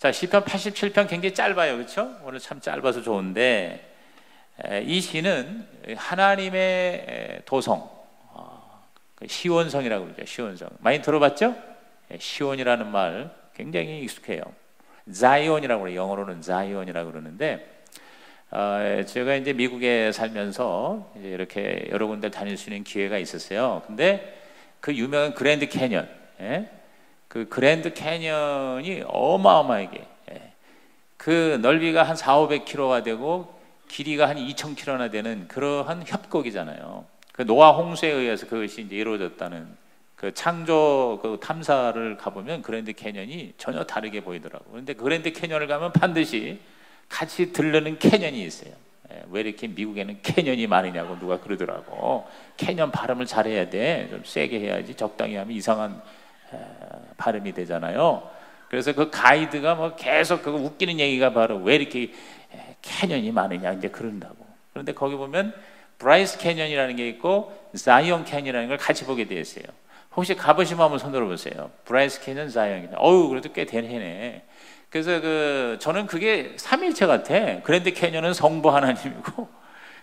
자, 시편 87편 굉장히 짧아요, 그렇죠? 오늘 참 짧아서 좋은데, 이 시는 하나님의 도성, 시온성이라고 그러죠. 시온성 많이 들어봤죠? 시온이라는 말 굉장히 익숙해요. 자이온이라고 그래요. 영어로는 자이온이라고 그러는데, 제가 이제 미국에 살면서 이제 이렇게 여러 군데 다닐 수 있는 기회가 있었어요. 근데 그 유명한 그랜드 캐년, 그 그랜드 캐년이 어마어마하게, 그 넓이가 한 400~500km가 되고 길이가 한 2000km나 되는 그러한 협곡이잖아요. 그 노아 홍수에 의해서 그것이 이제 이루어졌다는 그 창조 그 탐사를 가보면 그랜드 캐년이 전혀 다르게 보이더라고요. 그런데 그랜드 캐년을 가면 반드시 같이 들르는 캐년이 있어요. 왜 이렇게 미국에는 캐년이 많으냐고 누가 그러더라고. 캐년 발음을 잘해야 돼. 좀 세게 해야지. 적당히 하면 이상한 발음이 되잖아요. 그래서 그 가이드가 뭐 계속 그 웃기는 얘기가 바로 왜 이렇게 캐년이 많으냐 이제 그런다고. 그런데 거기 보면 브라이스 캐년이라는 게 있고 자이언 캐년이라는 걸 같이 보게 되어 있어요. 혹시 가보시면 한번 손 들어보세요. 브라이스 캐년, 자이언 캐년. 어우, 그래도 꽤 되네. 그래서 저는 그게 삼일체 같아. 그랜드 캐년은 성부 하나님이고,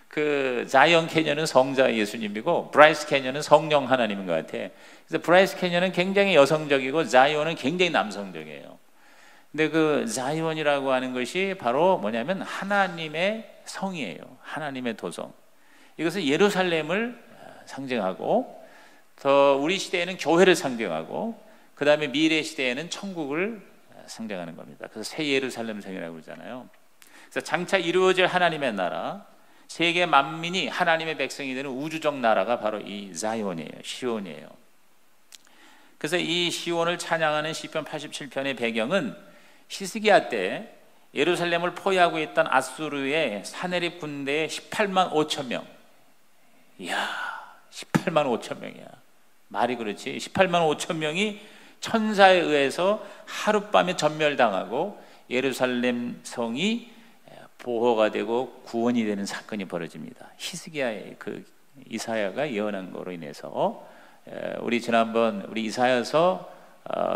그 자이언 캐년은 성자 예수님이고, 브라이스 캐년은 성령 하나님인 것 같아. 그래서 브라이스 캐년은 굉장히 여성적이고, 자이언은 굉장히 남성적이에요. 근데 그 자이언이라고 하는 것이 바로 뭐냐면 하나님의 성이에요. 하나님의 도성. 이것은 예루살렘을 상징하고, 더 우리 시대에는 교회를 상징하고, 그 다음에 미래 시대에는 천국을 상징하는 겁니다. 그래서 새 예루살렘 성이라고 그러잖아요. 그래서 장차 이루어질 하나님의 나라, 세계 만민이 하나님의 백성이 되는 우주적 나라가 바로 이 자이온이에요. 시온이에요. 그래서 이 시온을 찬양하는 시편 87편의 배경은 히스기야 때 예루살렘을 포위하고 있던 아수르의 사내립 군대의 18만 5천 명. 이야, 18만 5천 명이야. 말이 그렇지. 18만 5천 명이 천사에 의해서 하룻밤에 전멸당하고 예루살렘 성이 보호가 되고 구원이 되는 사건이 벌어집니다. 히스기야의 그 이사야가 예언한 거로 인해서 우리 지난번 우리 이사야서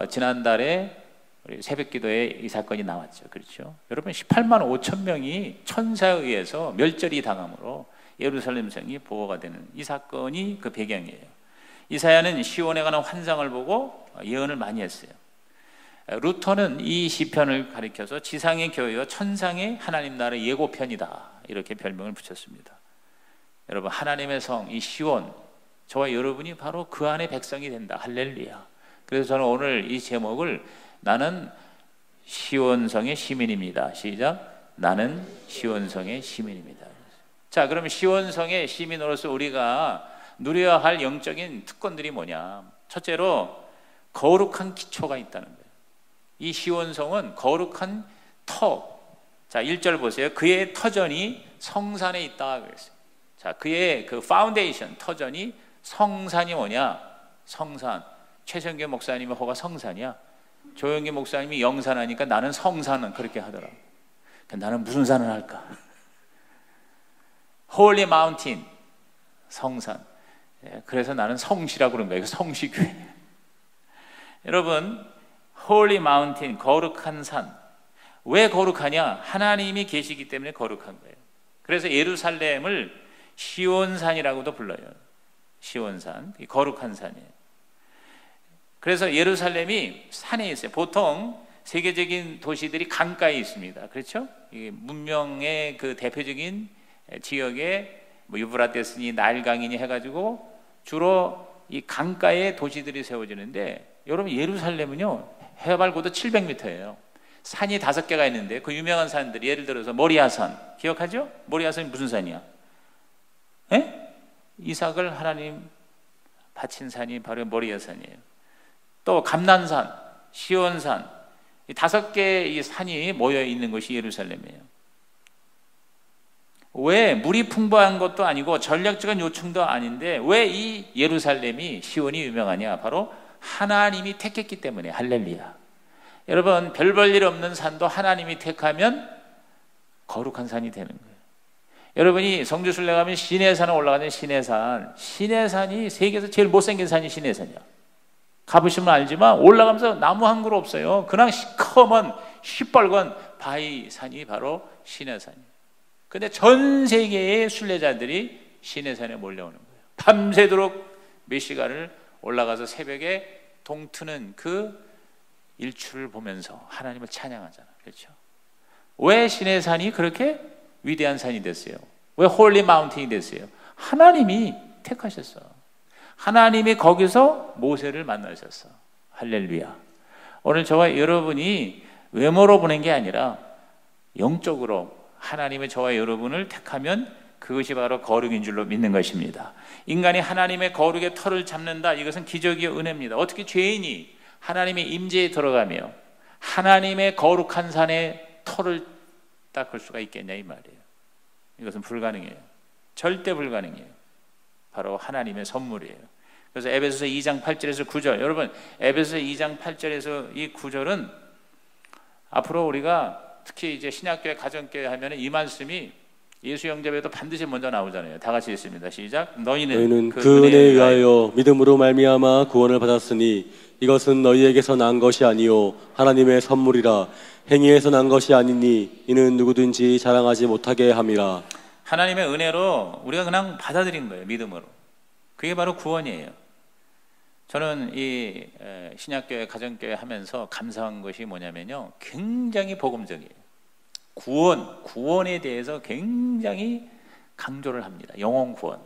지난달에 우리 새벽기도에 이 사건이 나왔죠. 그렇죠? 여러분 18만 5천 명이 천사에 의해서 멸절이 당함으로 예루살렘 성이 보호가 되는 이 사건이 그 배경이에요. 이사야는 시온에 관한 환상을 보고 예언을 많이 했어요. 루터는 이 시편을 가리켜서 지상의 교회와 천상의 하나님 나라의 예고편이다 이렇게 별명을 붙였습니다. 여러분 하나님의 성 이 시온, 저와 여러분이 바로 그 안의 백성이 된다. 할렐루야. 그래서 저는 오늘 이 제목을 나는 시온성의 시민입니다. 시작. 나는 시온성의 시민입니다. 자, 그러면 시온성의 시민으로서 우리가 누려야 할 영적인 특권들이 뭐냐? 첫째로 거룩한 기초가 있다는 거예요. 이 시온성은 거룩한 터. 자, 1절 보세요. 그의 터전이 성산에 있다 그랬어요. 자, 그의 그 파운데이션, 터전이 성산이 뭐냐? 성산. 최성규 목사님의 호가 성산이야. 조영기 목사님이 영산하니까 나는 성산은 그렇게 하더라고. 나는 무슨 산을 할까? Holy Mountain, 성산. 그래서 나는 성시라고 그런 거예요. 성시교회. 여러분, Holy Mountain, 거룩한 산. 왜 거룩하냐? 하나님이 계시기 때문에 거룩한 거예요. 그래서 예루살렘을 시온산이라고도 불러요. 시온산, 거룩한 산이에요. 그래서 예루살렘이 산에 있어요. 보통 세계적인 도시들이 강가에 있습니다. 그렇죠? 문명의 그 대표적인 지역에 뭐 유브라데스니 나일강이니 해가지고 주로 이 강가에 도시들이 세워지는데, 여러분 예루살렘은요 해발 고도 700m예요. 산이 5개가 있는데 그 유명한 산들이 예를 들어서 모리아산 기억하죠? 모리아산이 무슨 산이야? 이삭을 하나님 바친 산이 바로 모리아산이에요. 또 감난산, 시온산, 이 5개의 산이 모여 있는 것이 예루살렘이에요. 왜? 물이 풍부한 것도 아니고 전략적인 요충도 아닌데 왜 이 예루살렘이 시온이 유명하냐? 바로 하나님이 택했기 때문에. 할렐루야. 여러분 별 볼 일 없는 산도 하나님이 택하면 거룩한 산이 되는 거예요. 여러분이 성주순례 가면 시내산에 올라가는 시내산이 세계에서 제일 못생긴 산이 시내산이야. 가보시면 알지만 올라가면서 나무 한 그루 없어요. 그냥 시커먼 시뻘건 바위산이 바로 시내산이에요. 근데 전 세계의 순례자들이 시내산에 몰려오는 거예요. 밤새도록 몇 시간을 올라가서 새벽에 동트는 그 일출을 보면서 하나님을 찬양하잖아요. 그렇죠? 왜 시내산이 그렇게 위대한 산이 됐어요? 왜 홀리 마운틴이 됐어요? 하나님이 택하셨어. 하나님이 거기서 모세를 만나셨어. 할렐루야. 오늘 저와 여러분이 외모로 보는 게 아니라 영적으로 하나님의 저와 여러분을 택하면 그것이 바로 거룩인 줄로 믿는 것입니다. 인간이 하나님의 거룩의 털을 잡는다. 이것은 기적이요 은혜입니다. 어떻게 죄인이 하나님의 임재에 들어가며 하나님의 거룩한 산에 털을 닦을 수가 있겠냐 이 말이에요. 이것은 불가능해요. 절대 불가능해요. 바로 하나님의 선물이에요. 그래서 에베소서 2장 8절에서 9절, 여러분 에베소서 2장 8절에서 이 9절은 앞으로 우리가 특히 이제 신약교회 가정교회 하면은 이 말씀이 예수 영접에도 반드시 먼저 나오잖아요. 다 같이 읽습니다. 시작. 너희는 그 은혜에 의하여 믿음으로 말미암아 구원을 받았으니 이것은 너희에게서 난 것이 아니요 하나님의 선물이라. 행위에서 난 것이 아니니 이는 누구든지 자랑하지 못하게 함이라. 하나님의 은혜로 우리가 그냥 받아들인 거예요. 믿음으로. 그게 바로 구원이에요. 저는 이 신약교회 가정교회 하면서 감사한 것이 뭐냐면요, 굉장히 복음적이에요. 구원에 대해서 굉장히 강조를 합니다. 영혼 구원.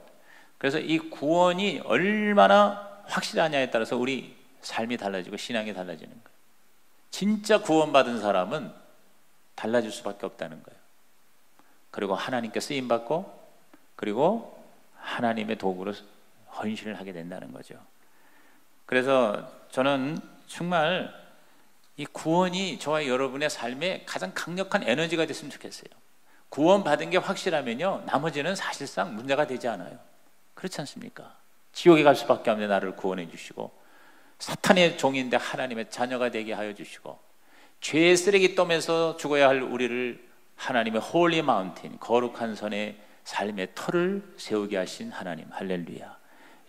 그래서 이 구원이 얼마나 확실하냐에 따라서 우리 삶이 달라지고 신앙이 달라지는 거예요. 진짜 구원받은 사람은 달라질 수밖에 없다는 거예요. 그리고 하나님께 쓰임받고 그리고 하나님의 도구로 헌신을 하게 된다는 거죠. 그래서 저는 정말 이 구원이 저와 여러분의 삶에 가장 강력한 에너지가 됐으면 좋겠어요. 구원받은 게 확실하면요, 나머지는 사실상 문제가 되지 않아요. 그렇지 않습니까? 지옥에 갈 수밖에 없는 나를 구원해 주시고, 사탄의 종인데 하나님의 자녀가 되게 하여 주시고, 죄의 쓰레기덤에서 죽어야 할 우리를 하나님의 홀리 마운틴, 거룩한 선의 삶의 터를 세우게 하신 하나님, 할렐루야.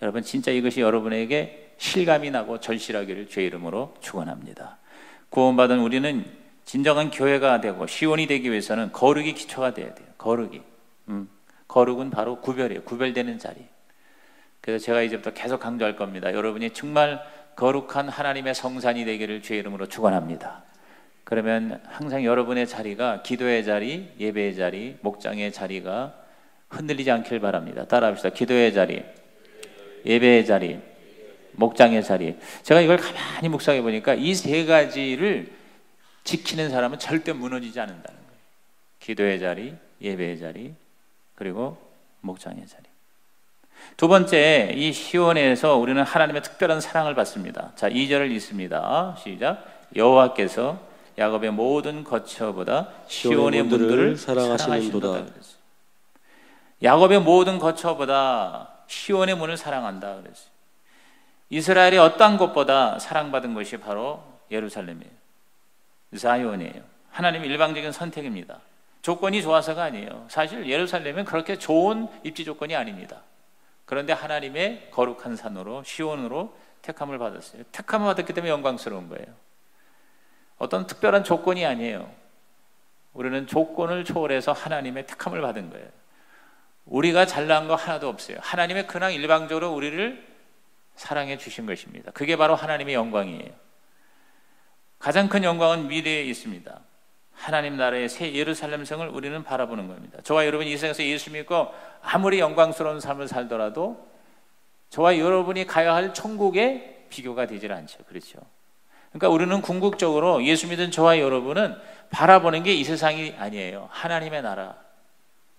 여러분, 진짜 이것이 여러분에게 실감이 나고 절실하기를 주의 이름으로 축원합니다. 구원받은 우리는 진정한 교회가 되고 시온이 되기 위해서는 거룩이 기초가 돼야 돼요. 거룩은 바로 구별이에요. 구별되는 자리. 그래서 제가 이제부터 계속 강조할 겁니다. 여러분이 정말 거룩한 하나님의 성산이 되기를 주의 이름으로 축원합니다. 그러면 항상 여러분의 자리가 기도의 자리, 예배의 자리, 목장의 자리가 흔들리지 않길 바랍니다. 따라합시다. 기도의 자리, 예배의 자리, 목장의 자리. 제가 이걸 가만히 묵상해 보니까 이 세 가지를 지키는 사람은 절대 무너지지 않는다는 거예요. 기도의 자리, 예배의 자리, 그리고 목장의 자리. 두 번째, 이 시온에서 우리는 하나님의 특별한 사랑을 받습니다. 자, 2절을 읽습니다. 시작. 여호와께서 야곱의 모든 거처보다 시온의 문들을 사랑하시는도다. 야곱의 모든 거처보다 시온의 문을 사랑한다 그랬어요. 이스라엘의 어떠한 곳보다 사랑받은 것이 바로 예루살렘이에요. 자이온이에요. 하나님의 일방적인 선택입니다. 조건이 좋아서가 아니에요. 사실 예루살렘은 그렇게 좋은 입지 조건이 아닙니다. 그런데 하나님의 거룩한 산으로 시온으로 택함을 받았어요. 택함을 받았기 때문에 영광스러운 거예요. 어떤 특별한 조건이 아니에요. 우리는 조건을 초월해서 하나님의 택함을 받은 거예요. 우리가 잘난 거 하나도 없어요. 하나님의 그냥 일방적으로 우리를 사랑해 주신 것입니다. 그게 바로 하나님의 영광이에요. 가장 큰 영광은 미래에 있습니다. 하나님 나라의 새 예루살렘 성을 우리는 바라보는 겁니다. 저와 여러분이 이 세상에서 예수 믿고 아무리 영광스러운 삶을 살더라도 저와 여러분이 가야 할 천국에 비교가 되질 않죠. 그렇죠? 그러니까 우리는 궁극적으로 예수 믿은 저와 여러분은 바라보는 게 이 세상이 아니에요. 하나님의 나라,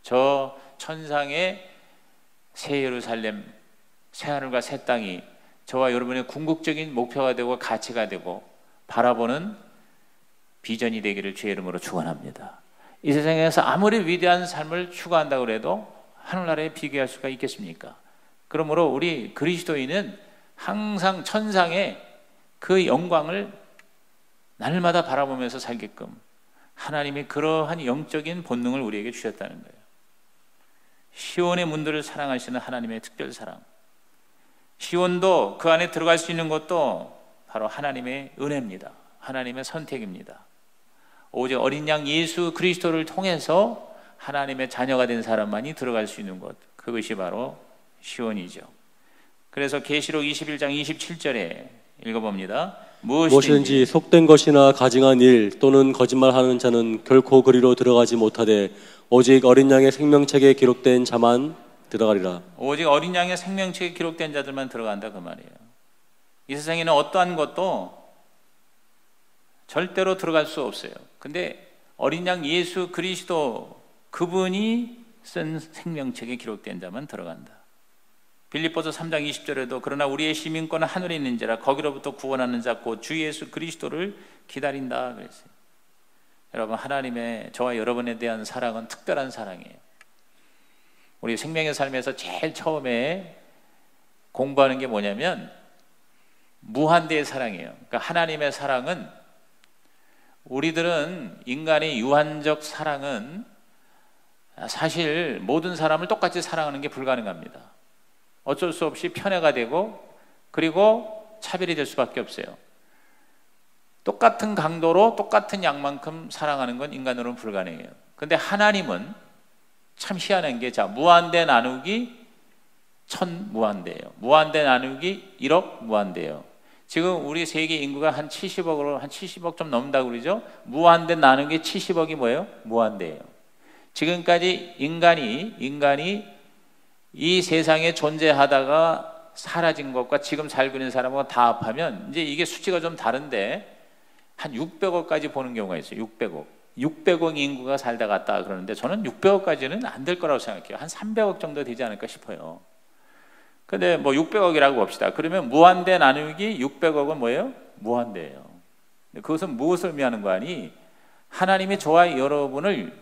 저 천상의 새 예루살렘, 새 하늘과 새 땅이 저와 여러분의 궁극적인 목표가 되고 가치가 되고 바라보는 비전이 되기를 주의 이름으로 축원합니다. 이 세상에서 아무리 위대한 삶을 추구한다고 해도 하늘나라에 비교할 수가 있겠습니까? 그러므로 우리 그리스도인은 항상 천상의 그 영광을 날마다 바라보면서 살게끔 하나님이 그러한 영적인 본능을 우리에게 주셨다는 거예요. 시온의 문들을 사랑하시는 하나님의 특별 사랑. 시온도 그 안에 들어갈 수 있는 것도 바로 하나님의 은혜입니다. 하나님의 선택입니다. 오직 어린 양 예수 그리스도를 통해서 하나님의 자녀가 된 사람만이 들어갈 수 있는 것, 그것이 바로 시온이죠. 그래서 계시록 21장 27절에 읽어봅니다. 무엇이든지 속된 것이나 가증한 일 또는 거짓말하는 자는 결코 그리로 들어가지 못하되 오직 어린 양의 생명책에 기록된 자만 들어가리라. 오직 어린 양의 생명책에 기록된 자들만 들어간다, 그 말이에요. 이 세상에는 어떠한 것도 절대로 들어갈 수 없어요. 근데 어린 양 예수 그리스도, 그분이 쓴 생명책에 기록된 자만 들어간다. 빌립보서 3장 20절에도 그러나 우리의 시민권은 하늘에 있는지라 거기로부터 구원하는 자 곧 주 예수 그리스도를 기다린다 그랬어요. 여러분, 하나님의 저와 여러분에 대한 사랑은 특별한 사랑이에요. 우리 생명의 삶에서 제일 처음에 공부하는 게 뭐냐면 무한대의 사랑이에요. 그러니까 하나님의 사랑은, 우리들은 인간의 유한적 사랑은 사실 모든 사람을 똑같이 사랑하는 게 불가능합니다. 어쩔 수 없이 편애가 되고 그리고 차별이 될 수밖에 없어요. 똑같은 강도로 똑같은 양만큼 사랑하는 건 인간으로는 불가능해요. 근데 하나님은 참 희한한 게, 자, 무한대 나누기 1000 무한대예요. 무한대 나누기 1억 무한대예요. 지금 우리 세계 인구가 한 70억으로 한 70억 좀 넘는다고 그러죠. 무한대 나누기 70억이 뭐예요? 무한대예요. 지금까지 인간이 이 세상에 존재하다가 사라진 것과 지금 살고 있는 사람과 다 합하면 이제 이게 수치가 좀 다른데 한 600억까지 보는 경우가 있어요. 600억 인구가 살다 갔다 그러는데 저는 600억까지는 안 될 거라고 생각해요. 한 300억 정도 되지 않을까 싶어요. 근데 뭐 600억이라고 봅시다. 그러면 무한대 나누기 600억은 뭐예요? 무한대예요. 그것은 무엇을 의미하는 거 아니? 하나님이 저와 여러분을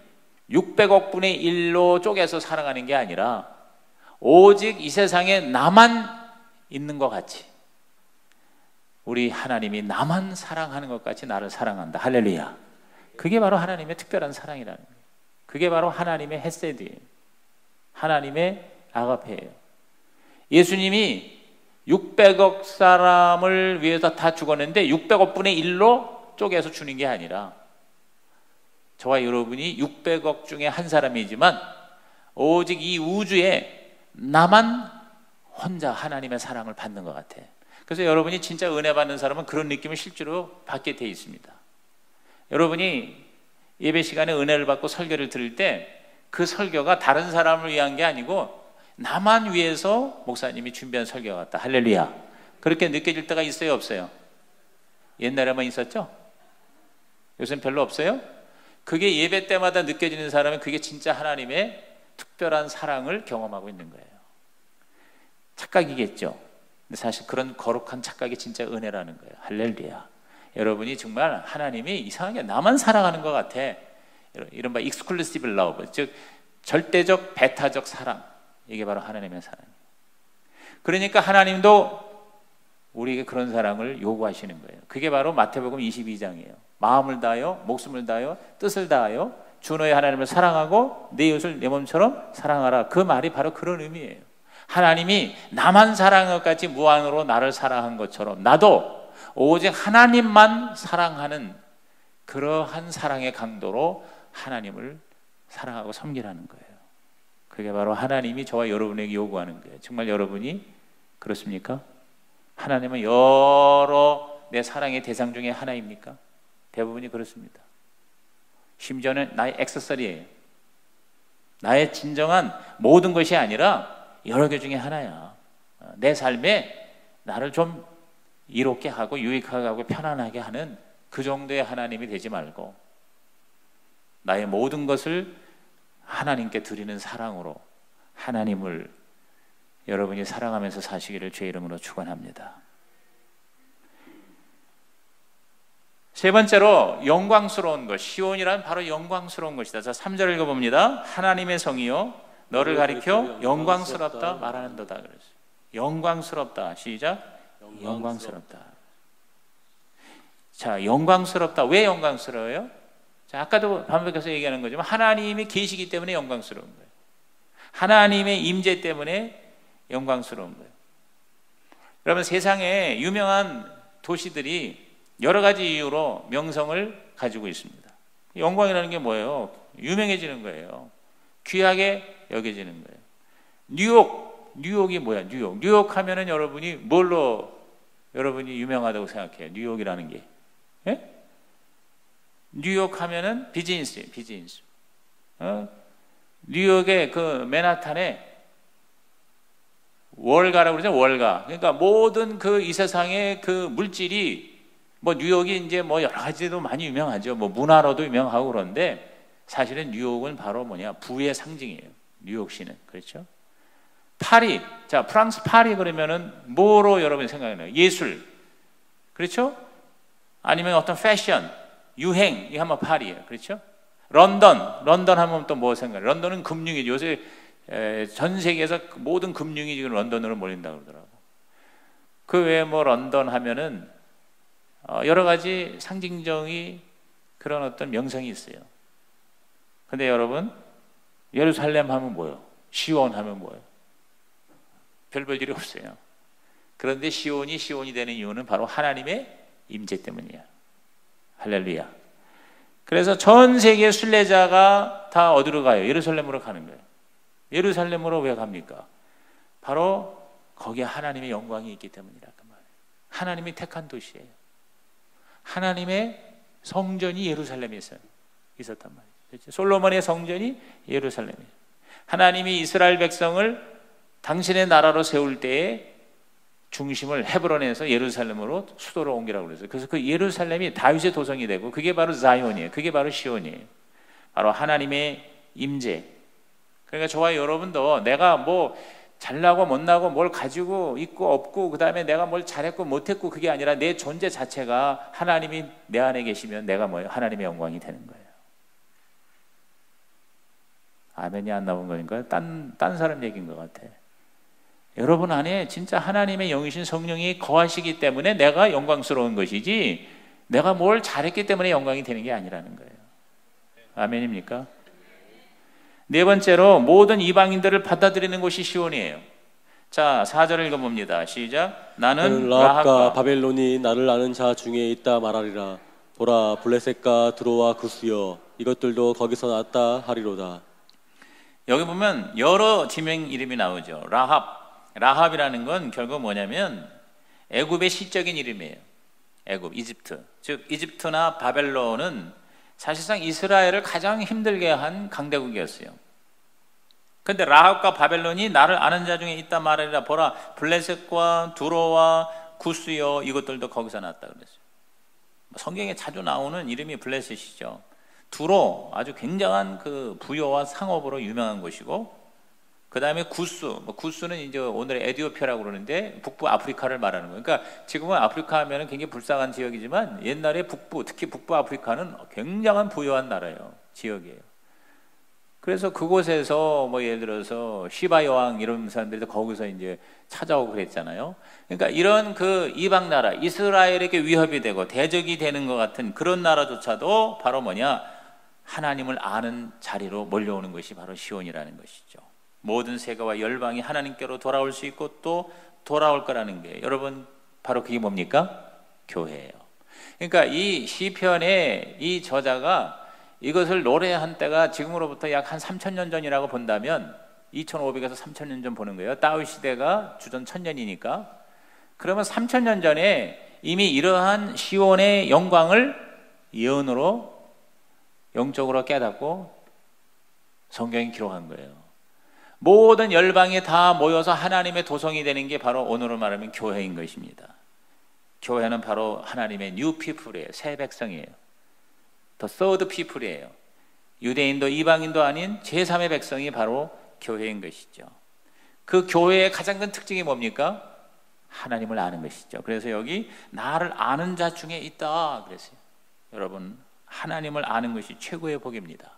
600억 분의 1로 쪼개서 사랑하는 게 아니라 오직 이 세상에 나만 있는 것 같이, 우리 하나님이 나만 사랑하는 것 같이 나를 사랑한다. 할렐루야. 그게 바로 하나님의 특별한 사랑이라는 거예요. 그게 바로 하나님의 헤세드예요. 하나님의 아가페예요. 예수님이 600억 사람을 위해서 다 죽었는데 600억 분의 1로 쪼개서 주는 게 아니라 저와 여러분이 600억 중에 한 사람이지만 오직 이 우주에 나만 혼자 하나님의 사랑을 받는 것 같아. 그래서 여러분이 진짜 은혜 받는 사람은 그런 느낌을 실제로 받게 돼 있습니다. 여러분이 예배 시간에 은혜를 받고 설교를 들을 때 그 설교가 다른 사람을 위한 게 아니고 나만 위해서 목사님이 준비한 설교 같다. 할렐루야. 그렇게 느껴질 때가 있어요, 없어요? 옛날에만 있었죠? 요새는 별로 없어요? 그게 예배 때마다 느껴지는 사람은 그게 진짜 하나님의 특별한 사랑을 경험하고 있는 거예요. 착각이겠죠. 근데 사실 그런 거룩한 착각이 진짜 은혜라는 거예요. 할렐루야. 여러분이 정말 하나님이 이상하게 나만 사랑하는 것 같아. 이른바 exclusive love, 즉 절대적 배타적 사랑. 이게 바로 하나님의 사랑이에요. 그러니까 하나님도 우리에게 그런 사랑을 요구하시는 거예요. 그게 바로 마태복음 22장이에요. 마음을 다하여, 목숨을 다하여, 뜻을 다하여 주 너의 하나님을 사랑하고 내 이웃을 내 몸처럼 사랑하라. 그 말이 바로 그런 의미예요. 하나님이 나만 사랑한 것 같이 무한으로 나를 사랑한 것처럼 나도 오직 하나님만 사랑하는 그러한 사랑의 강도로 하나님을 사랑하고 섬기라는 거예요. 그게 바로 하나님이 저와 여러분에게 요구하는 거예요. 정말 여러분이 그렇습니까? 하나님은 여러 내 사랑의 대상 중에 하나입니까? 대부분이 그렇습니다. 심지어는 나의 액세서리예요. 나의 진정한 모든 것이 아니라 여러 개 중에 하나야. 내 삶에 나를 좀 이롭게 하고 유익하게 하고 편안하게 하는 그 정도의 하나님이 되지 말고 나의 모든 것을 하나님께 드리는 사랑으로 하나님을 여러분이 사랑하면서 사시기를 주의 이름으로 축원합니다. 세 번째로 영광스러운 것, 시온이란 바로 영광스러운 것이다. 자, 3절 읽어봅니다. 하나님의 성이요 너를 가리켜 영광스럽다 말하는도다 그랬어요. 영광스럽다. 시작. 영광스럽다. 자, 영광스럽다. 왜 영광스러워요? 자, 아까도 반복해서 얘기하는 거지만 하나님이 계시기 때문에 영광스러운 거예요. 하나님의 임재 때문에 영광스러운 거예요. 여러분, 세상에 유명한 도시들이 여러 가지 이유로 명성을 가지고 있습니다. 영광이라는 게 뭐예요? 유명해지는 거예요. 귀하게 여겨지는 거예요. 뉴욕이 뭐야? 뉴욕 하면은 여러분이 뭘로 여러분이 유명하다고 생각해요? 뉴욕이라는 게. 예? 뉴욕 하면은 비즈니스예요, 비즈니스. 뉴욕의 그 맨하탄에 월가라고 그러죠, 월가. 그러니까 모든 그 이 세상의 그 물질이 뭐 뉴욕이 이제 뭐 여러 가지도 많이 유명하죠. 뭐 문화로도 유명하고 그런데 사실은 뉴욕은 바로 뭐냐? 부의 상징이에요. 뉴욕시는. 그렇죠? 파리. 자, 프랑스 파리 그러면은 뭐로 여러분이 생각해요? 예술. 그렇죠? 아니면 어떤 패션, 유행, 이 하면 파리예요. 그렇죠? 런던 하면 또 뭐 생각해요? 런던은 금융이죠. 요새 전 세계에서 모든 금융이 지금 런던으로 몰린다고 그러더라고. 그 외에 뭐 런던 하면은 여러 가지 상징적인 그런 어떤 명성이 있어요. 근데 여러분, 예루살렘 하면 뭐예요? 시온 하면 뭐예요? 별 볼 일이 없어요. 그런데 시온이 되는 이유는 바로 하나님의 임재 때문이야. 할렐루야. 그래서 전 세계 순례자가 다 어디로 가요? 예루살렘으로 가는 거예요. 예루살렘으로 왜 갑니까? 바로 거기에 하나님의 영광이 있기 때문이라 그 말이에요. 하나님이 택한 도시예요. 하나님의 성전이 예루살렘에 있었단 말이에요. 그렇죠? 솔로몬의 성전이 예루살렘이에요. 하나님이 이스라엘 백성을 당신의 나라로 세울 때에 중심을 헤브론에서 예루살렘으로 수도로 옮기라고 그랬어요. 그래서 그 예루살렘이 다윗의 도성이 되고 그게 바로 자이온이에요. 그게 바로 시온이에요. 바로 하나님의 임재. 그러니까 저와 여러분도 내가 뭐 잘나고 못나고 뭘 가지고 있고 없고 그 다음에 내가 뭘 잘했고 못했고 그게 아니라 내 존재 자체가 하나님이 내 안에 계시면 내가 뭐예요? 하나님의 영광이 되는 거예요. 아멘이 안 나온 거니까 딴 사람 얘기인 것 같아. 여러분 안에 진짜 하나님의 영이신 성령이 거하시기 때문에 내가 영광스러운 것이지 내가 뭘 잘했기 때문에 영광이 되는 게 아니라는 거예요. 아멘입니까? 네 번째로 모든 이방인들을 받아들이는 곳이 시온이에요. 자, 4절을 읽어봅니다. 시작. 나는 라합과 바벨론이 나를 아는 자 중에 있다 말하리라. 보라, 블레셋과 두로와 구스여 이것들도 거기서 났다 하리로다. 여기 보면 여러 지명 이름이 나오죠. 라합이라는 건 결국 뭐냐면 애굽의 시적인 이름이에요. 애굽, 이집트. 즉 이집트나 바벨론은 사실상 이스라엘을 가장 힘들게 한 강대국이었어요. 그런데 라합과 바벨론이 나를 아는 자 중에 있다 말하리라. 보라, 블레셋과 두로와 구스여 이것들도 거기서 났다 그랬어요. 성경에 자주 나오는 이름이 블레셋이죠. 두로, 아주 굉장한 그 부여와 상업으로 유명한 곳이고, 그 다음에 구스는 이제 오늘의 에티오피아라고 그러는데 북부 아프리카를 말하는 거예요. 그러니까 지금은 아프리카 하면은 굉장히 불쌍한 지역이지만 옛날에 특히 북부 아프리카는 굉장한 부유한 나라예요. 지역이에요. 그래서 그곳에서 뭐 예를 들어서 시바 여왕 이런 사람들도 거기서 이제 찾아오고 그랬잖아요. 그러니까 이런 그 이방 나라, 이스라엘에게 위협이 되고 대적이 되는 것 같은 그런 나라조차도 바로 뭐냐? 하나님을 아는 자리로 몰려오는 것이 바로 시온이라는 것이죠. 모든 세계와 열방이 하나님께로 돌아올 수 있고 또 돌아올 거라는 게 여러분 바로 그게 뭡니까? 교회예요. 그러니까 이 시편의 이 저자가 이것을 노래한 때가 지금으로부터 약 한 3,000년 전이라고 본다면 2,500에서 3,000년 전 보는 거예요. 다윗 시대가 주전 1,000년이니까 그러면 3,000년 전에 이미 이러한 시온의 영광을 예언으로 영적으로 깨닫고 성경이 기록한 거예요. 모든 열방이 다 모여서 하나님의 도성이 되는 게 바로 오늘로 말하면 교회인 것입니다. 교회는 바로 하나님의 뉴 피플이에요. 새 백성이에요. 더 서드 피플이에요. 유대인도 이방인도 아닌 제3의 백성이 바로 교회인 것이죠. 그 교회의 가장 큰 특징이 뭡니까? 하나님을 아는 것이죠. 그래서 여기 나를 아는 자 중에 있다 그랬어요. 여러분 하나님을 아는 것이 최고의 복입니다.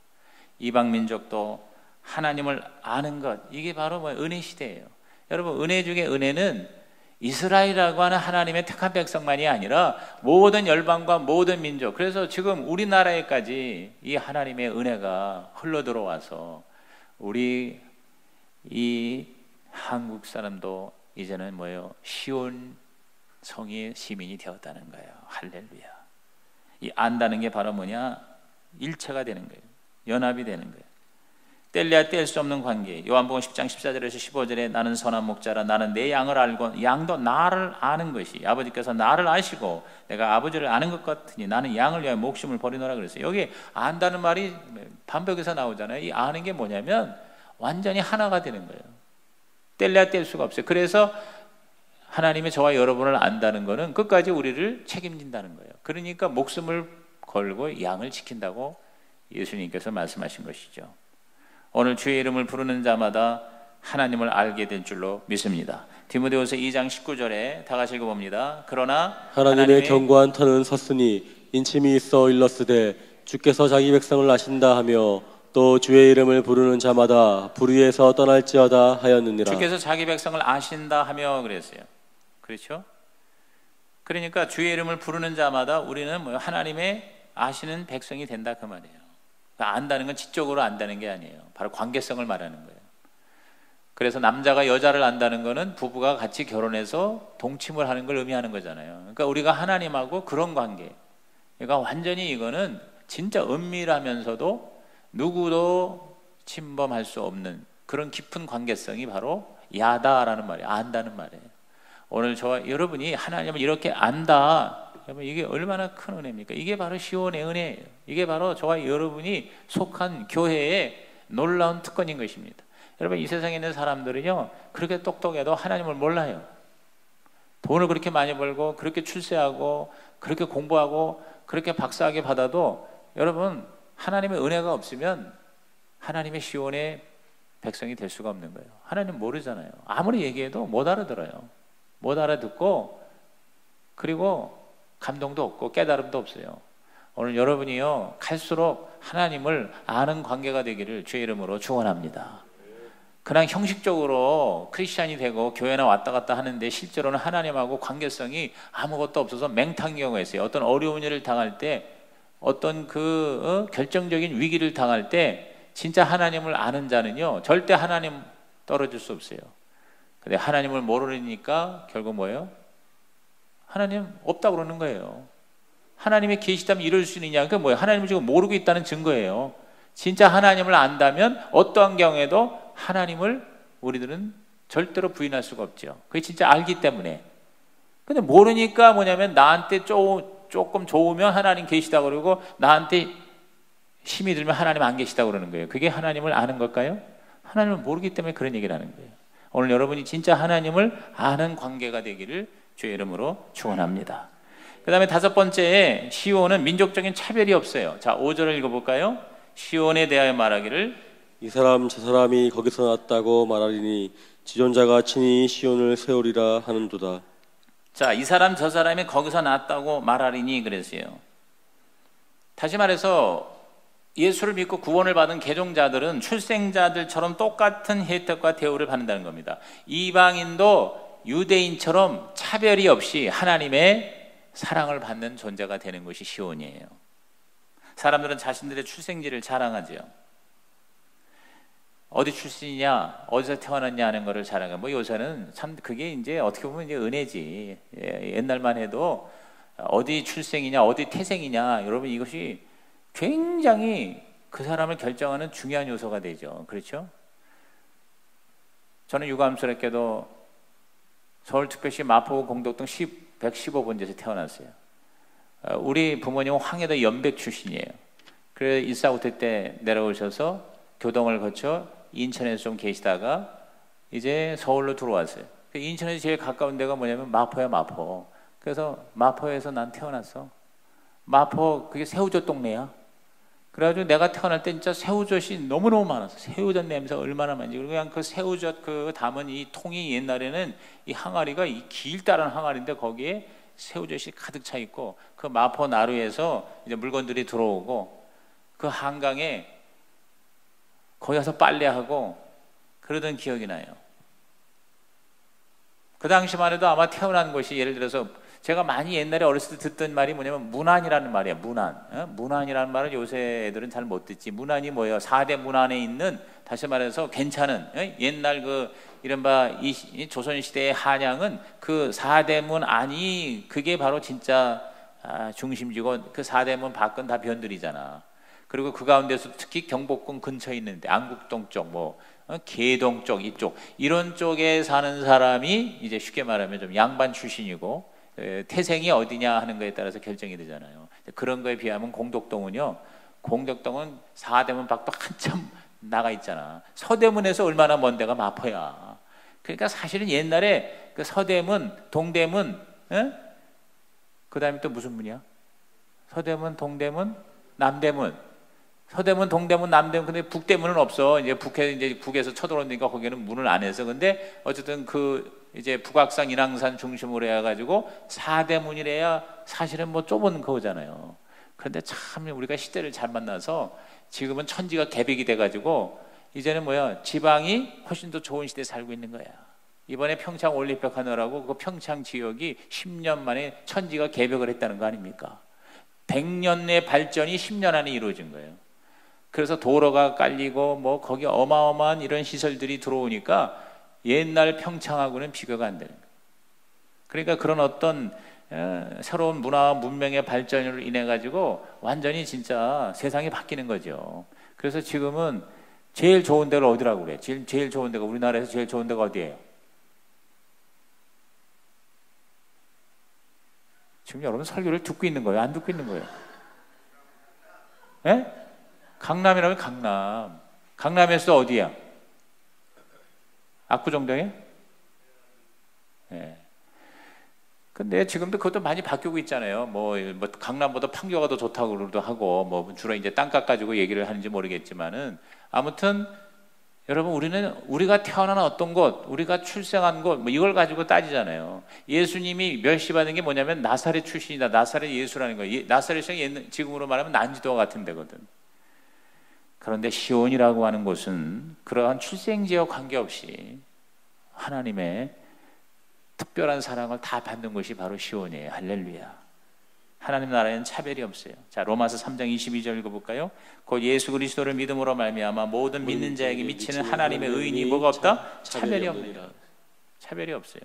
이방 민족도 하나님을 아는 것, 이게 바로 은혜 시대예요. 여러분 은혜 중에 은혜는 이스라엘이라고 하는 하나님의 택한 백성만이 아니라 모든 열방과 모든 민족, 그래서 지금 우리나라에까지 이 하나님의 은혜가 흘러들어와서 우리 이 한국 사람도 이제는 뭐예요? 시온 성의 시민이 되었다는 거예요. 할렐루야. 이 안다는 게 바로 뭐냐? 일체가 되는 거예요. 연합이 되는 거예요. 뗄래야 뗄 수 없는 관계. 요한복음 10장 14절에서 15절에 나는 선한 목자라 나는 내 양을 알고 양도 나를 아는 것이 아버지께서 나를 아시고 내가 아버지를 아는 것 같으니 나는 양을 위하여 목숨을 버리노라 그랬어요. 여기 안다는 말이 반복해서 나오잖아요. 이 아는 게 뭐냐면 완전히 하나가 되는 거예요. 뗄래야 뗄 수가 없어요. 그래서 하나님이 저와 여러분을 안다는 것은 끝까지 우리를 책임진다는 거예요. 그러니까 목숨을 걸고 양을 지킨다고 예수님께서 말씀하신 것이죠. 오늘 주의 이름을 부르는 자마다 하나님을 알게 될 줄로 믿습니다. 디모데후서 2장 19절에 다 같이 읽어봅니다. 그러나 하나님의 견고한 터는 섰으니 인침이 있어 일렀으되 주께서 자기 백성을 아신다 하며 또 주의 이름을 부르는 자마다 불의에서 떠날지어다 하였느니라. 주께서 자기 백성을 아신다 하며 그랬어요. 그렇죠? 그러니까 주의 이름을 부르는 자마다 우리는 하나님의 아시는 백성이 된다 그 말이에요. 안다는 건 지적으로 안다는 게 아니에요. 바로 관계성을 말하는 거예요. 그래서 남자가 여자를 안다는 거는 부부가 같이 결혼해서 동침을 하는 걸 의미하는 거잖아요. 그러니까 우리가 하나님하고 그런 관계. 그러니까 완전히 이거는 진짜 은밀하면서도 누구도 침범할 수 없는 그런 깊은 관계성이 바로 야다라는 말이에요. 안다는 말이에요. 오늘 저와 여러분이 하나님을 이렇게 안다. 여러분 이게 얼마나 큰 은혜입니까? 이게 바로 시온의 은혜예요. 이게 바로 저와 여러분이 속한 교회의 놀라운 특권인 것입니다. 여러분 이 세상에 있는 사람들은요 그렇게 똑똑해도 하나님을 몰라요. 돈을 그렇게 많이 벌고 그렇게 출세하고 그렇게 공부하고 그렇게 박사학위 받아도 여러분 하나님의 은혜가 없으면 하나님의 시온의 백성이 될 수가 없는 거예요. 하나님 모르잖아요. 아무리 얘기해도 못 알아들어요. 못 알아듣고 그리고 감동도 없고 깨달음도 없어요. 오늘 여러분이요 갈수록 하나님을 아는 관계가 되기를 주의 이름으로 축원합니다. 그냥 형식적으로 크리스찬이 되고 교회나 왔다 갔다 하는데 실제로는 하나님하고 관계성이 아무것도 없어서 맹탕 경우가 있어요. 어떤 어려운 일을 당할 때 어떤 결정적인 위기를 당할 때 진짜 하나님을 아는 자는요 절대 하나님 떨어질 수 없어요. 근데 하나님을 모르니까 결국 뭐예요? 하나님 없다고 그러는 거예요. 하나님이 계시다면 이럴 수 있느냐? 그게 뭐예요? 하나님을 지금 모르고 있다는 증거예요. 진짜 하나님을 안다면 어떠한 경우에도 하나님을 우리들은 절대로 부인할 수가 없죠. 그게 진짜 알기 때문에. 근데 모르니까 뭐냐면 나한테 조금 좋으면 하나님 계시다고 그러고 나한테 힘이 들면 하나님 안 계시다고 그러는 거예요. 그게 하나님을 아는 걸까요? 하나님을 모르기 때문에 그런 얘기를 하는 거예요. 오늘 여러분이 진짜 하나님을 아는 관계가 되기를 주의 이름으로 축원합니다. 그 다음에 다섯 번째, 시온은 민족적인 차별이 없어요. 자, 5절을 읽어볼까요? 시온에 대하여 말하기를 이 사람 저 사람이 거기서 났다고 말하리니 지존자가 친히 시온을 세우리라 하는도다. 자, 이 사람 저 사람이 거기서 났다고 말하리니 그랬어요. 다시 말해서 예수를 믿고 구원을 받은 개종자들은 출생자들처럼 똑같은 혜택과 대우를 받는다는 겁니다. 이방인도 유대인처럼 차별이 없이 하나님의 사랑을 받는 존재가 되는 것이 시온이에요. 사람들은 자신들의 출생지를 자랑하죠. 어디 출신이냐, 어디서 태어났냐 하는 것을 자랑해요. 뭐 요새는 참 그게 이제 어떻게 보면 이제 은혜지. 옛날만 해도 어디 출생이냐, 어디 태생이냐, 여러분 이것이 굉장히 그 사람을 결정하는 중요한 요소가 되죠. 그렇죠? 저는 유감스럽게도 서울특별시 마포구 공덕동 115번지에서 태어났어요. 우리 부모님은 황해도 연백 출신이에요. 그래서 일사후퇴 때 내려오셔서 교동을 거쳐 인천에서 좀 계시다가 이제 서울로 들어왔어요. 인천에서 제일 가까운 데가 뭐냐면 마포야, 마포. 그래서 마포에서 난 태어났어. 마포 그게 새우젓 동네야. 그래가지고 내가 태어날 때 진짜 새우젓이 너무너무 많았어. 새우젓 냄새 얼마나 많은지. 그리고 그냥 그 새우젓 그 담은 이 통이 옛날에는 이 항아리가 이 길다란 항아리인데 거기에 새우젓이 가득 차 있고 그 마포 나루에서 이제 물건들이 들어오고 그 한강에 거기 가서 빨래하고 그러던 기억이 나요. 그 당시만 해도 아마 태어난 곳이 예를 들어서 제가 많이 옛날에 어렸을 때 듣던 말이 뭐냐면 문안이라는 말이야. 문안. 문안이라는 말을 요새 애들은 잘 못 듣지. 문안이 뭐예요? 4대 문안에 있는 다시 말해서 괜찮은 옛날 그 이른바 이 조선시대의 한양은 그 4대 문안이 그게 바로 진짜 중심지고 그 4대 문 밖은 다 변들이잖아. 그리고 그 가운데서 특히 경복궁 근처에 있는데 안국동 쪽, 개동 쪽 이쪽 이런 쪽에 사는 사람이 이제 쉽게 말하면 좀 양반 출신이고 태생이 어디냐 하는 거에 따라서 결정이 되잖아요. 그런 거에 비하면 공덕동은요, 공덕동은 사대문 밖도 한참 나가 있잖아. 서대문에서 얼마나 먼 데가 마포야. 그러니까 사실은 옛날에 그 서대문, 동대문, 그 다음에 또 무슨 문이야? 서대문, 동대문, 남대문. 서대문, 동대문, 남대문. 근데 북대문은 없어. 이제 북에서 쳐들어오니까 거기는 문을 안 해서. 근데 어쨌든 이제 북악산, 인왕산 중심으로 해가지고 사대문이래야 사실은 뭐 좁은 거잖아요. 그런데 참 우리가 시대를 잘 만나서 지금은 천지가 개벽이 돼가지고 이제는 지방이 훨씬 더 좋은 시대에 살고 있는 거야. 이번에 평창 올림픽 하느라고 그 평창 지역이 10년 만에 천지가 개벽을 했다는 거 아닙니까? 100년 내 발전이 10년 안에 이루어진 거예요. 그래서 도로가 깔리고 거기 어마어마한 이런 시설들이 들어오니까 옛날 평창하고는 비교가 안 되는 거예요. 그러니까 그런 어떤 새로운 문화와 문명의 발전으로 인해 가지고 완전히 진짜 세상이 바뀌는 거죠. 그래서 지금은 제일 좋은 데가 어디라고 그래? 제일 좋은 데가, 우리나라에서 제일 좋은 데가 어디예요? 지금 여러분 설교를 듣고 있는 거예요? 안 듣고 있는 거예요? 예? 강남이라면 강남. 강남에서 어디야? 압구정동에? 예. 근데 지금도 그것도 많이 바뀌고 있잖아요. 강남보다 판교가 더 좋다고도 하고, 주로 이제 땅값 가지고 얘기를 하는지 모르겠지만은, 아무튼, 여러분, 우리가 태어난 어떤 곳, 우리가 출생한 곳, 이걸 가지고 따지잖아요. 예수님이 멸시받은 게 뭐냐면, 나사렛 출신이다. 나사렛 예수라는 거예요. 나사렛이 지금으로 말하면 난지도와 같은 데거든. 그런데 시온이라고 하는 곳은 그러한 출생지와 관계없이 하나님의 특별한 사랑을 다 받는 것이 바로 시온이에요. 할렐루야. 하나님 나라에는 차별이 없어요. 자, 로마서 3장 22절 읽어볼까요? 곧 예수 그리스도를 믿음으로 말미암아 모든 믿는 자에게 미치는 하나님의 의인이 뭐가 없다? 차별이 없느니라. 차별이 없어요.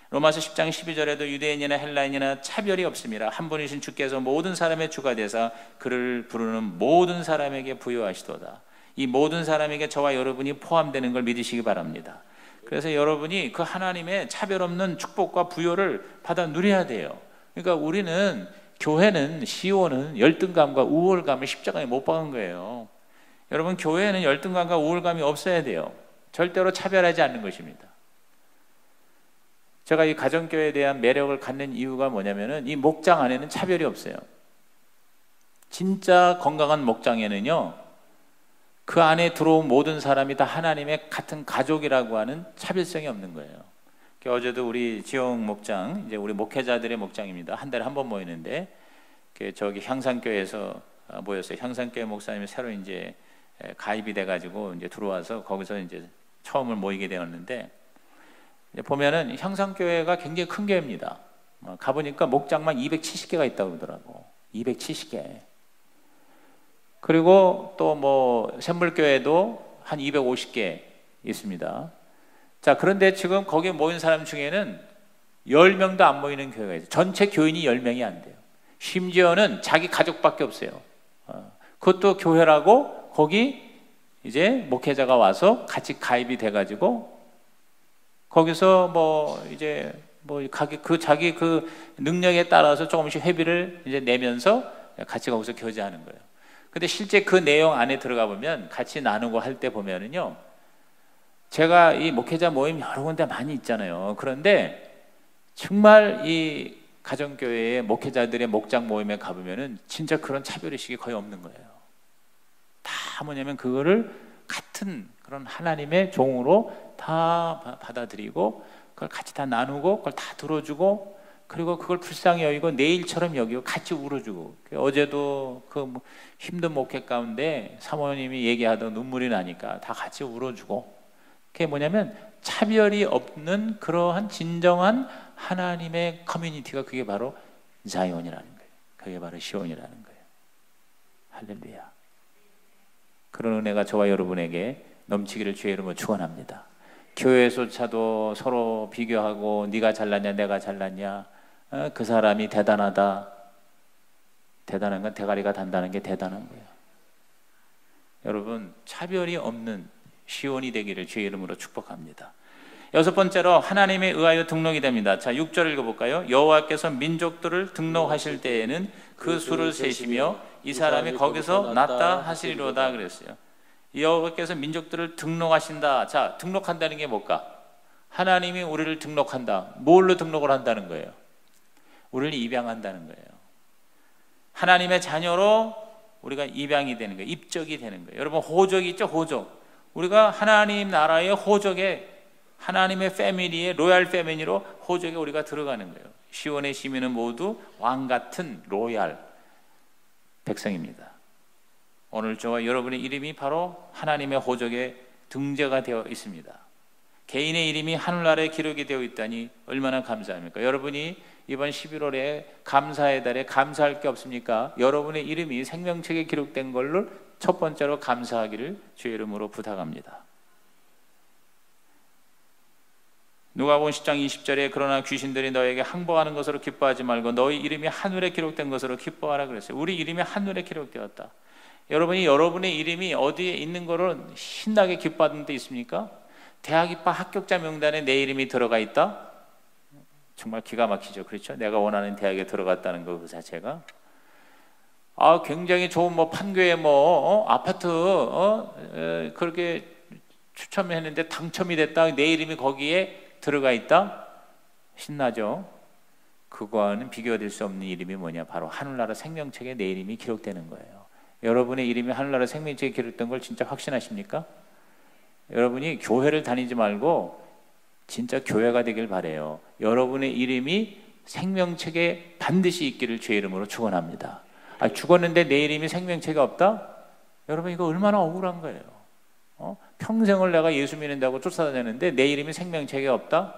로마서 10장 12절에도 유대인이나 헬라인이나 차별이 없습니다. 한 분이신 주께서 모든 사람의 주가 되사 그를 부르는 모든 사람에게 부여하시도다. 이 모든 사람에게 저와 여러분이 포함되는 걸 믿으시기 바랍니다. 그래서 여러분이 그 하나님의 차별 없는 축복과 부여를 받아 누려야 돼요. 그러니까 우리는, 교회는, 시온은 열등감과 우월감을 십자가에 못 박은 거예요. 여러분, 교회는 열등감과 우월감이 없어야 돼요. 절대로 차별하지 않는 것입니다. 제가 이 가정교회에 대한 매력을 갖는 이유가 뭐냐면은 이 목장 안에는 차별이 없어요. 진짜 건강한 목장에는요, 그 안에 들어온 모든 사람이 다 하나님의 같은 가족이라고 하는 차별성이 없는 거예요. 어제도 우리 지영 목장, 이제 우리 목회자들의 목장입니다. 한 달에 한 번 모이는데, 저기 향산교회에서 모였어요. 향산교회 목사님이 새로 이제 가입이 돼가지고 이제 들어와서 거기서 이제 처음을 모이게 되었는데, 보면은 향산교회가 굉장히 큰 교회입니다. 가보니까 목장만 270개가 있다고 그러더라고. 270개. 그리고 또 샘물교회도 한 250개 있습니다. 자, 그런데 지금 거기에 모인 사람 중에는 10명도 안 모이는 교회가 있어요. 전체 교인이 10명이 안 돼요. 심지어는 자기 가족밖에 없어요. 그것도 교회라고 거기 이제 목회자가 와서 같이 가입이 돼가지고 거기서 자기 그 능력에 따라서 조금씩 회비를 이제 내면서 같이 거기서 교제하는 거예요. 근데 실제 그 내용 안에 들어가 보면 같이 나누고 할 때 보면은요, 제가 이 목회자 모임 여러 군데 많이 있잖아요. 그런데 정말 이 가정교회의 목회자들의 목장 모임에 가보면은 진짜 그런 차별의식이 거의 없는 거예요. 다 뭐냐면 그거를 같은 그런 하나님의 종으로 다 받아들이고 그걸 같이 다 나누고 그걸 다 들어주고 그리고 그걸 불쌍히 여기고 내일처럼 여기고 같이 울어주고. 어제도 힘든 목회 가운데 사모님이 얘기하던 눈물이 나니까 다 같이 울어주고. 그게 뭐냐면 차별이 없는 그러한 진정한 하나님의 커뮤니티가 그게 바로 자이온이라는 거예요. 그게 바로 시온이라는 거예요. 할렐루야. 그런 은혜가 저와 여러분에게 넘치기를 주의 이름으로 축원합니다. 교회에서차도 서로 비교하고 네가 잘났냐 내가 잘났냐, 그 사람이 대단하다. 대단한 건 대가리가 단단한 게 대단한 거예요. 여러분 차별이 없는 시온이 되기를 주의 이름으로 축복합니다. 여섯 번째로 하나님에 의하여 등록이 됩니다. 자, 6절 읽어볼까요? 여호와께서 민족들을 등록하실 때에는 그 수를 세시며 이 사람이 거기서 낫다 하시리로다 그랬어요. 여호와께서 민족들을 등록하신다. 자, 등록한다는 게 뭘까? 하나님이 우리를 등록한다. 뭘로 등록을 한다는 거예요? 우리를 입양한다는 거예요. 하나님의 자녀로 우리가 입양이 되는 거예요. 입적이 되는 거예요. 여러분 호적이 있죠? 호적. 우리가 하나님 나라의 호적에, 하나님의 패밀리의 로얄 패밀리로 호적에 우리가 들어가는 거예요. 시온의 시민은 모두 왕 같은 로얄 백성입니다. 오늘 저와 여러분의 이름이 바로 하나님의 호적에 등재가 되어 있습니다. 개인의 이름이 하늘나라에 기록이 되어 있다니 얼마나 감사합니까? 여러분이 이번 11월에 감사의 달에 감사할 게 없습니까? 여러분의 이름이 생명책에 기록된 걸로 첫 번째로 감사하기를 주의 이름으로 부탁합니다. 누가복음 10장 20절에 그러나 귀신들이 너에게 항복하는 것으로 기뻐하지 말고 너희 이름이 하늘에 기록된 것으로 기뻐하라 그랬어요. 우리 이름이 하늘에 기록되었다. 여러분이 여러분의 이름이 어디에 있는 거를 신나게 기뻐하는 데 있습니까? 대학 입학 합격자 명단에 내 이름이 들어가 있다? 정말 기가 막히죠. 그렇죠? 내가 원하는 대학에 들어갔다는 것 그 자체가 굉장히 좋은 판교에 아파트 그렇게 추첨했는데 당첨이 됐다. 내 이름이 거기에 들어가 있다? 신나죠? 그거와는 비교될 수 없는 이름이 뭐냐? 바로 하늘나라 생명책에 내 이름이 기록되는 거예요. 여러분의 이름이 하늘나라 생명책에 기록된 걸 진짜 확신하십니까? 여러분이 교회를 다니지 말고 진짜 교회가 되길 바라요. 여러분의 이름이 생명책에 반드시 있기를 주의 이름으로 축원합니다. 죽었는데 내 이름이 생명책에 없다? 여러분 이거 얼마나 억울한 거예요. 평생을 내가 예수 믿는다고 쫓아다녔는데 내 이름이 생명책에 없다?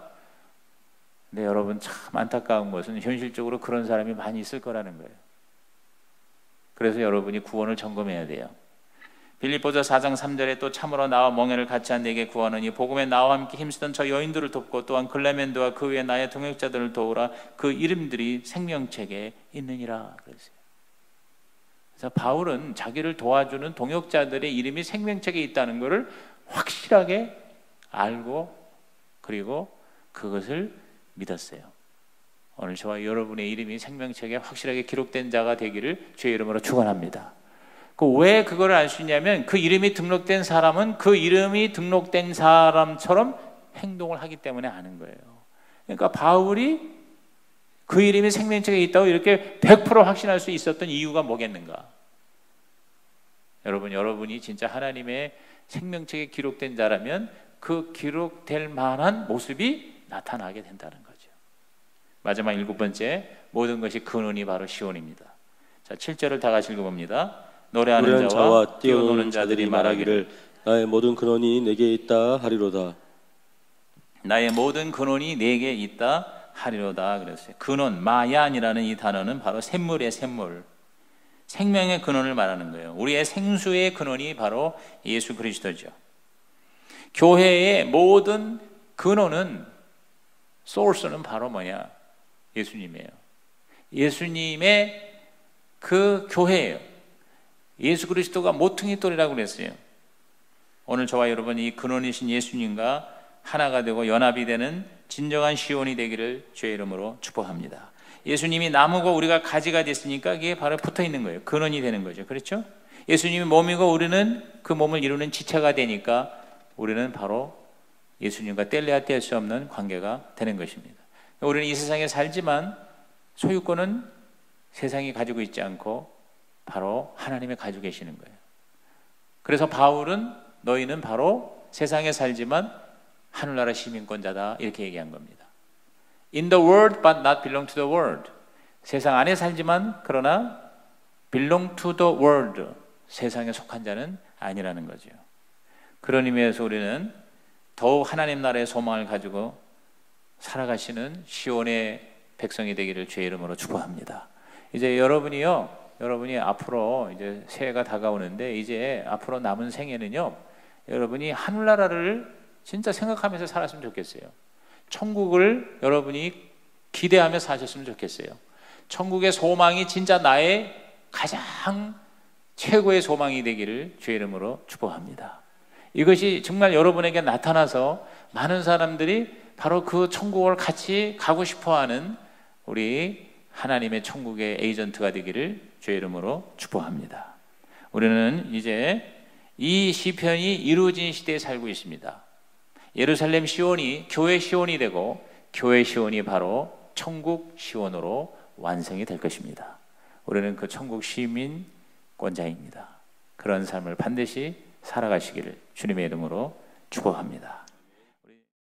근데 여러분 참 안타까운 것은 현실적으로 그런 사람이 많이 있을 거라는 거예요. 그래서 여러분이 구원을 점검해야 돼요. 빌립보서 4장 3절에 또 참으로 나와 멍에를 같이 한 내게 구하느니 복음에 나와 함께 힘쓰던 저 여인들을 돕고 또한 글레멘드와 그 외 나의 동역자들을 도우라. 그 이름들이 생명책에 있느니라 그랬어요. 그래서 바울은 자기를 도와주는 동역자들의 이름이 생명책에 있다는 것을 확실하게 알고 그리고 그것을 믿었어요. 오늘 저와 여러분의 이름이 생명책에 확실하게 기록된 자가 되기를 주의 이름으로 축원합니다. 왜 그걸 알 수 있냐면 그 이름이 등록된 사람은 그 이름이 등록된 사람처럼 행동을 하기 때문에 아는 거예요. 그러니까 바울이 그 이름이 생명책에 있다고 이렇게 100% 확신할 수 있었던 이유가 뭐겠는가? 여러분이 진짜 하나님의 생명책에 기록된 자라면 그 기록될 만한 모습이 나타나게 된다는 거죠. 마지막 7번째, 모든 것이 근원이 바로 시온입니다. 자, 7절을 다 같이 읽어봅니다. 노래하는 자와 뛰어노는 자들이 말하기를 나의 모든 근원이 내게 있다 하리로다. 나의 모든 근원이 내게 있다 하리로다 그랬어요. 근원, 마얀이라는 이 단어는 바로 샘물의 샘물, 생명의 근원을 말하는 거예요. 우리의 생수의 근원이 바로 예수 그리스도죠. 교회의 모든 근원은, 소스는 바로 뭐냐? 예수님이에요. 예수님의 그 교회예요. 예수 그리스도가 모퉁이 돌이라고 그랬어요. 오늘 저와 여러분이 이 근원이신 예수님과 하나가 되고 연합이 되는 진정한 시온이 되기를 주의 이름으로 축복합니다. 예수님이 나무고 우리가 가지가 됐으니까 이게 바로 붙어 있는 거예요. 근원이 되는 거죠. 그렇죠? 예수님이 몸이고 우리는 그 몸을 이루는 지체가 되니까 우리는 바로 예수님과 뗄래야 뗄 수 없는 관계가 되는 것입니다. 우리는 이 세상에 살지만 소유권은 세상이 가지고 있지 않고 바로 하나님이 가지고 계시는 거예요. 그래서 바울은 너희는 바로 세상에 살지만 하늘나라 시민권자다 이렇게 얘기한 겁니다. In the world but not belong to the world. 세상 안에 살지만 그러나 belong to the world. 세상에 속한 자는 아니라는 거죠. 그런 의미에서 우리는 더욱 하나님 나라의 소망을 가지고 살아가시는 시온의 백성이 되기를 주의 이름으로 축복합니다. 이제 여러분이 앞으로 이제 새해가 다가오는데 이제 앞으로 남은 생애는요, 여러분이 하늘나라를 진짜 생각하면서 살았으면 좋겠어요. 천국을 여러분이 기대하며 사셨으면 좋겠어요. 천국의 소망이 진짜 나의 가장 최고의 소망이 되기를 주의 이름으로 축복합니다. 이것이 정말 여러분에게 나타나서 많은 사람들이 바로 그 천국을 같이 가고 싶어하는 우리 하나님의 천국의 에이전트가 되기를 주의 이름으로 축복합니다. 우리는 이제 이 시편이 이루어진 시대에 살고 있습니다. 예루살렘 시온이 교회 시온이 되고 교회 시온이 바로 천국 시온으로 완성이 될 것입니다. 우리는 그 천국 시민권자입니다. 그런 삶을 반드시 살아가시기를 주님의 이름으로 축복합니다.